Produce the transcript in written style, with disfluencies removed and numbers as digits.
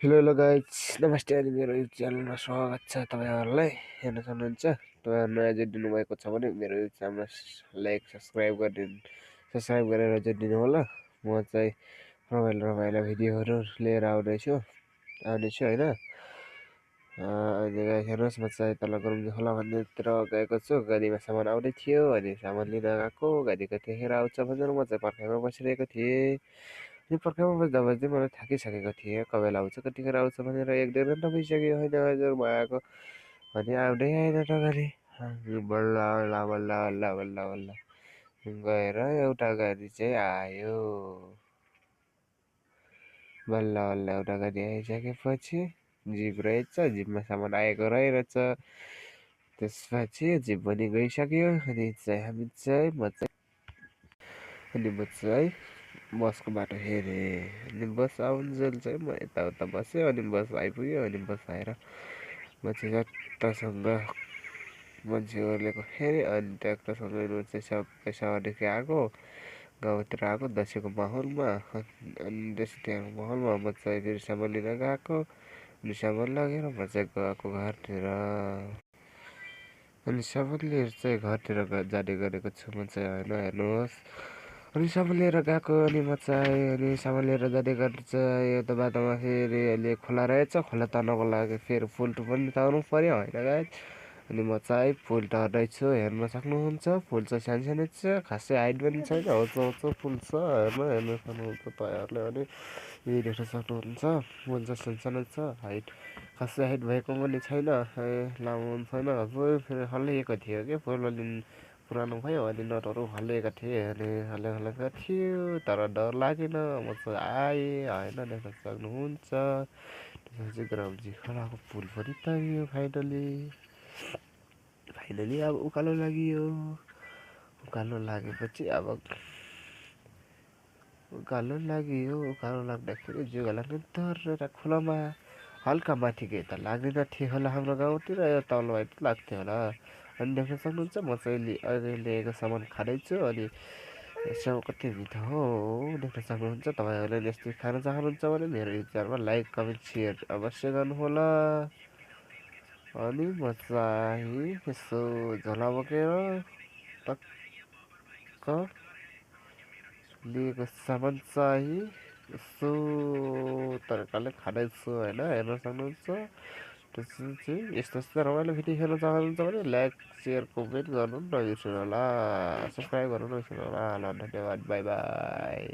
Hello hello guys नमस्ते। अनि मेरो युट्युब च्यानलमा स्वागत छ तपाईँहरूलाई। हेर्न सक्नुहुन्छ, तपाईँहरू नयाँ जोडिनु भएको छ भने मेरो युट्युब च्यानलमा लाइक सब्सक्राइब गरेर जोडिदिनु होला। म चाहिँ रमाइलो भिडियोहरू लिएर आउनेछु होइन। अनि हेर्नुहोस्, म चाहिँ तल गुरुङ खोला भन्नेतिर गएको छु। गाडीमा सामान आउँदै थियो, अनि सामान लिन गएको। गाडी कतिखेर आउँछ भनेर म चाहिँ पर्खाइमा बसिरहेको थिएँ। अनि पर्खाइमा बस्दा बस्दै मलाई थाकिसकेको थिएँ। कबेला आउँछ कतिखेर आउँछ भनेर 1-1.5 घन्टा भइसक्यो। होइन हजुर म आएको, अनि आउँदै आएन त गाडी। बल्ल बल्ल बल्ल बल्ल बल्ल बल्ल गएर एउटा गाडी चाहिँ आयो। बल्ल बल्ल एउटा गाडी आइसकेपछि जिप रहेछ, जिपमा सामान आएको रहेछ। त्यसपछि जिप पनि गइसक्यो। अनि चाहिँ म चाहिँ बसको बाटो हेरेँ। अनि बस आउन्जेल चाहिँ म यताउता बसेँ। अनि बस आइपुग्यो। अनि बस आएर म चाहिँ ट्र्याक्टरसँग मान्छेहरूले हेरेँ। अनि ट्र्याक्टरसँग म चाहिँ सबै सवारीको आएको, गाउँतिर आएको दसैँको माहौलमा। अनि दसैँ तिहारको माहौलमा म चाहिँ फेरि सामान लिन गएको। अनि सामान लगेर म चाहिँ गएको घरतिर। अनि सामान लिएर चाहिँ घरतिर जाने गरेको छु म चाहिँ, होइन हेर्नुहोस्। अनि सामान लिएर गएको, अनि म चाहिँ सामान लिएर जाँदै गर्दा चाहिँ यो त बाटोमा फेरि अहिले खोला रहेछ। खोला तर्नको लागि फेरि पुल पनि तर्नु पऱ्यो, होइन गाइस। अनि म चाहिँ पुल तर्दैछु, हेर्न सक्नुहुन्छ। पुल चाहिँ सानो छ, खासै हाइट पनि छैन, होचो पुल छ, हेर्न सक्नुहुन्छ तपाईँहरूले। अनि यही देख्न सक्नुहुन्छ, पुल चाहिँ सानो छ, हाइट खासै हाइट भएको पनि छैन, लामो पनि छैन। फेरि हल्लिएको थियो कि पुल अलि पुरानो भयो, अनि नटहरू हल्लिएका थिए। अनि हल्लिएको थियो, तर डर लागेन। म चाहिँ आएँ, होइन देख्न सक्नुहुन्छ। त्यसपछि ग्रामजी खोलाको पुल पनि तरियो फाइनली। अब उकालो लाग्यो। उकालो लागेपछि उकालो लाग्दाखेरि जुगा लाग्ने तरेर खोलामा हल्का माथि गए त लाग्दैन थियो होला। हाम्रो गाउँतिर यो तलबाइट लाग्थ्यो होला। अनि देख्न सक्नुहुन्छ, म चाहिँ अहिले लिएको सामान खाँदैछु। अनि यसो कति मिठो हो देख्न सक्नुहुन्छ। तपाईँहरूले यस्तै खान चाहनुहुन्छ भने मेरो युट्युब च्यानलमा लाइक कमेन्ट सेयर अवश्य गर्नुहोला। अनि म चाहिँ यसो झोला बोकेर टक्क लिएको सामान चाहिँ यसो तरिकाले खाँदैछु, होइन हेर्न सक्नुहुन्छ। त्यसपछि यस्तो रमाइलो भिडियो हेर्न चाहनुहुन्छ भने लाइक सेयर कमेन्ट गर्नु नबिर्सनु होला, सब्सक्राइब गर्नु नबिर्सनु होला। ल धन्यवाद, बाई बाई।